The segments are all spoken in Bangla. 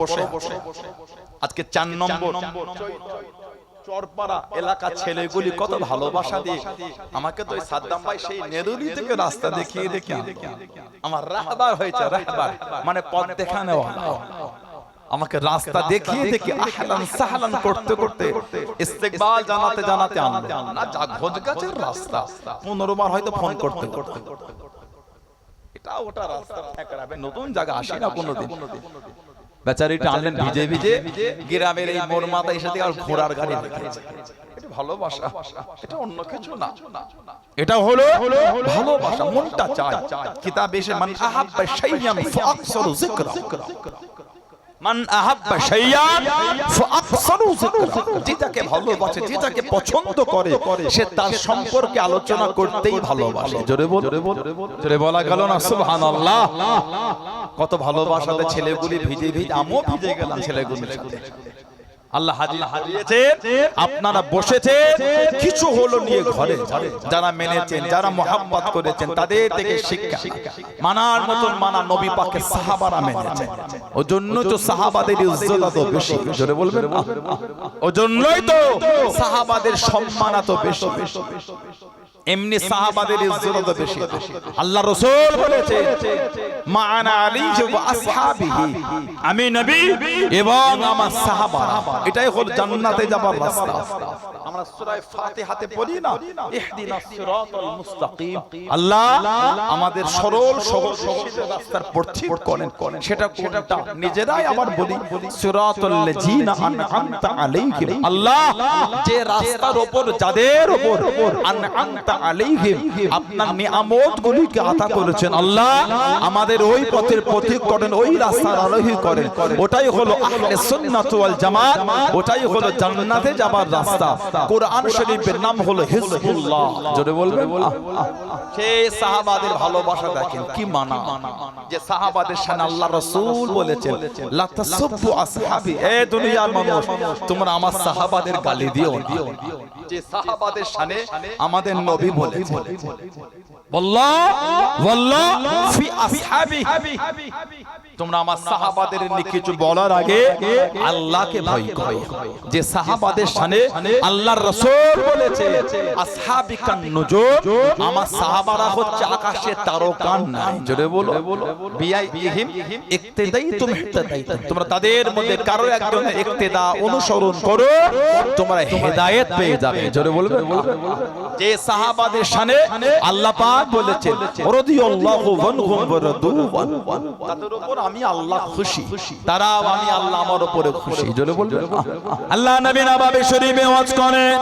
বসে আজকে 4 নম্বর চরপাড়া এলাকার ছেলেগুলি কত ভালোবাসা দিয়ে আমাকে তো সাদ্দাম ভাই সেই নেরুলি থেকে রাস্তা দেখিয়ে আমার রাহবার হয়েছে, রাহবার মানে পথ দেখানোওয়ালা। আমাকে রাস্তা দেখিয়ে আহলান সাহলান করতে করতে ইস্তেকবাল জানাতে জানাতে আনলো না যা ঘোজগাছের রাস্তা 15 বার হয়তো ফোন করতে এটা ওটা রাস্তা ঠেকরাবে, নতুন জায়গা আসি না কোনোদিন। বেচারিটা আনলেন ভিজে ভিজে গ্রামের এই মোর মাথা এসে আর ঘোড়ার গাড়ি রেখেছে। এটা ভালোবাসা, এটা অন্য কিছু না, এটা হলো ভালোবাসা। মনটা চায়। কিতাবে এসে মান আহাব্বা শাইয়ান ফাকসারু যিকরা, মান আহাব্বা শাইয়ান ফাকসারু যিকরা, যেটাকে ভালোবাসে যেটাকে পছন্দ করে সে তার সম্পর্কে আলোচনা করতেই ভালোবাসে। জোরে বল, জোরে বলা গেল না সুবহানাল্লাহ। কত ভালোবাসাতে ছেলেগুলি ভিজে ভিজে, আমিও ভিজে গেলাম ছেলেগুলির সাথে। আল্লাহ হাজিয়েছে, আপনারা বসেছেন কিছু হলো নিয়ে ঘরে। যারা মেনেছেন, যারা মোহাব্বত করেছেন তাদের থেকে শিক্ষা মানার মতন মানা নবী পাকের সাহাবারা মেনেছেন। ওজন্য তো সাহাবাদের ইজ্জত এত বেশি। জোরে বলবেন না? ওজন্যই তো সাহাবাদের সম্মান এত বেশি। এমনি সাহাবাদের ইজ্জত এত বেশি। আল্লাহ রাসূল বলেছে মা আনা আলী ওয়া আসহাবিহি, আমি নবী এবং আমার সাহাবারা, এটাই হলো জান্নাতে যাবার রাস্তা। আমরা সূরা ফাতিহাতে পড়ি না ইহদিনাস সিরাতাল মুস্তাকিম, আল্লাহ আমাদের সরল সহজ রাস্তার পথিক করেন। সেটা কোনটা নিজেরাই আবার বলি সিরাতাল লাযিনা আনআমতা আলাইহিম, আল্লাহ যে রাস্তার উপর যাদের উপর আনআমতা আলাইহিম আপনার নিয়ামতগুলিকে আতা করেছেন, আল্লাহ আমাদের ওই পথের পথিক করেন, ওই রাস্তার আরোহী করেন। ওটাই হলো আহলে সুন্নাত ওয়াল জামাত, ওটাই হলো জান্নাতে যাবার রাস্তা। কোরআন শরীফের নাম হলো হিজবুল্লাহ। জোরে বলবেন। সেই সাহাবাদের ভালোবাসা দেখেন কি মানা, যে সাহাবাদের শানে আল্লাহ রাসূল বলেছেন লা তাসুব্বু আসহাবি, এ দুনিয়ার মানুষ তোমরা আমার সাহাবাদের গালি দিও না। যে সাহাবাদের শানে আমাদের নবী বলেছেন ওয়াল্লাহ ফি আসহাবি, তোমরা আমার সাহাবাদের নিয়ে কিছু বলার আগে আল্লাহকে ভয় করো। যে সাহাবাদের শানে আল্লাহর রাসূল বলেছে আসহাবিকান নুজুম, আমার সাহাবারা হচ্ছে আকাশের তারকা নাই। জোরে বলো বিআইহিম ইক্তিদাইতুম ইহতাদাইতুম, তোমরা তাদের মধ্যে কারো একজনের ইক্তিদা অনুসরণ করো, তোমরা হেদায়েত পেয়ে যাবে। জোরে বলবে। যে সাহাবাদের শানে আল্লাহ পাক বলেছেন রাদিয়াল্লাহু আনহুম ওয়া রাদু আন, তাদের উপর আমি আল্লাহ খুশি, তারাও আমি আল্লাহ আমার উপরে খুশি। জোরে বলবেন। আল্লাহ নবী নববী শরীফে ওয়াজ করেন,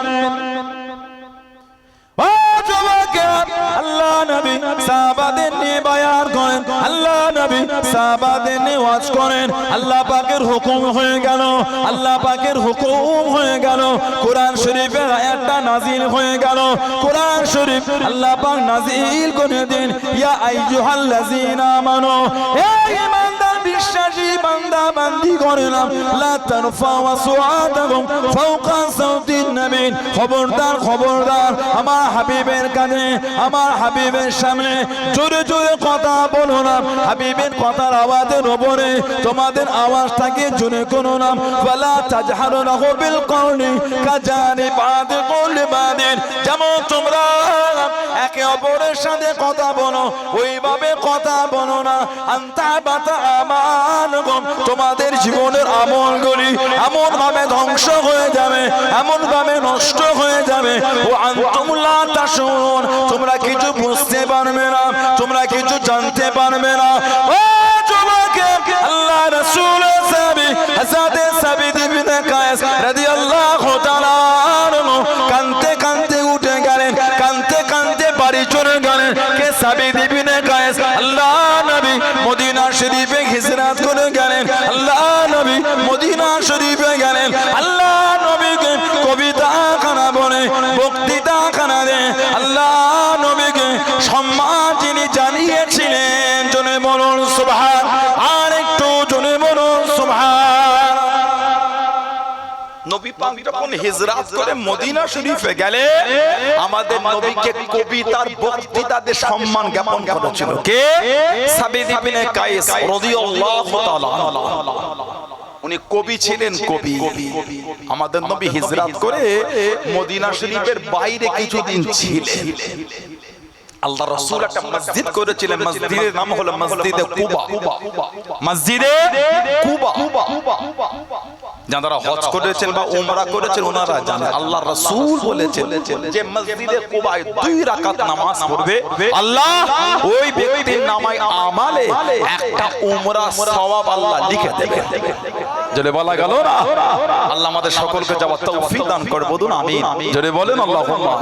ও যুবকেরা, আল্লাহ নবী সাহাবাদের নিয়ে বায়ান করেন, আল্লাহ নবী সাহাবাদের নিয়ে ওয়াজ করেন। আল্লাহ পাকের হুকুম হয়ে গেল, আল্লাহ পাকের হুকুম হয়ে গেল, কোরআন শরীফের আয়াতটা নাজিল হয়ে গেল। কোরআন শরীফ আল্লাহ পাক নাজিল করে দেন ইয়া আইয়ুহাল্লাযীনা আমানু, হে ঈমানদার বিশ্বাসী বান্দা বান্দি করেলাম, লা তারফাউ আসওয়াতাকুম ফাওকা সাওতিন নবী, খবরদার খবরদার আমার হাবিবের কানে, আমার হাবিবের সামনে জোরে জোরে কথা বলো না। হাবিবের কথার আওয়াজের উপরে তোমাদের আওয়াজটাকে জোরে করো না। ওয়ালা তাজহারু লাহু বিল কওলি কাজানি বাদ কওলি বাদিন, যেমন তোমরা একে অপরের সাথে কথা বলো ওইভাবে কথা বলো না। আনতা বাতা আমালকুম, তোমাদের জীবনের আমলগুলি এমন ভাবে ধ্বংস হয়ে যাবে, এমন ভাবে নষ্ট হয়ে যাবে। ও আনতুম লা তাশুরুন, তোমরা কিছু বুঝতে পারবে না, তোমরা কিছু জানতে পারবে না। ও যুবক, আল্লাহ রাসূলের সাহাবী হযরত সাবিত ইবনে কায়েস রাদিয়াল্লাহু তাআলা আনহু কাঁদতে কাঁদতে উঠে গেলেন, কাঁদতে কাঁদতে বাড়ি চলে গেলেন। কে? সাবিত ইবনে কায়েস। আল্লাহ নবী মদিনা শরীফে হিজরত করে গেলেন, আল্লাহ নবী মদিনা শরীফে গেলেন। আল্লাহ নবীকে কবিতা খানা বলে, বক্তৃতা খানা দেন, আল্লাহ নবীকে সম্মান যিনি জানিয়েছিলেন, জনে বলুন সুবহান, আর একটু জনে বলুন সুবহান। নবী পাক যখন হিজরত করে মদিনা শরীফে গেলে আমাদের নবীকে কবিতার বক্তৃতাতে সম্মান জ্ঞাপন করেছিল কে? সাবিত ইবনে কায়েস রাদিয়াল্লাহু তাআলা। উনি কবি ছিলেন, কবি। আমাদের নবী হিজরত করে মদিনা শরীফের বাইরে কিছুদিন ছিলেন। আল্লাহ রাসূল একটা মসজিদ করেছিলেন, মসজিদের নাম হলো মসজিদে কুবা। মসজিদে কুবা। যারা হজ করেছেন বা উমরা করেছেন ওনারা জানেন আল্লাহ রাসূল বলেছেন যে মসজিদে কুবায় 2 রাকাত নামাজ পড়বে, আল্লাহ ওই ব্যক্তির নামায় আমালে একটা উমরা সওয়াব আল্লাহ লিখে দেবেন। জোরে বলা গেল না? আল্লাহ আমাদের সকলকে যাওয়ার তৌফিক দান করুন, আমিন। জোরে বলেন আল্লাহুম্মা।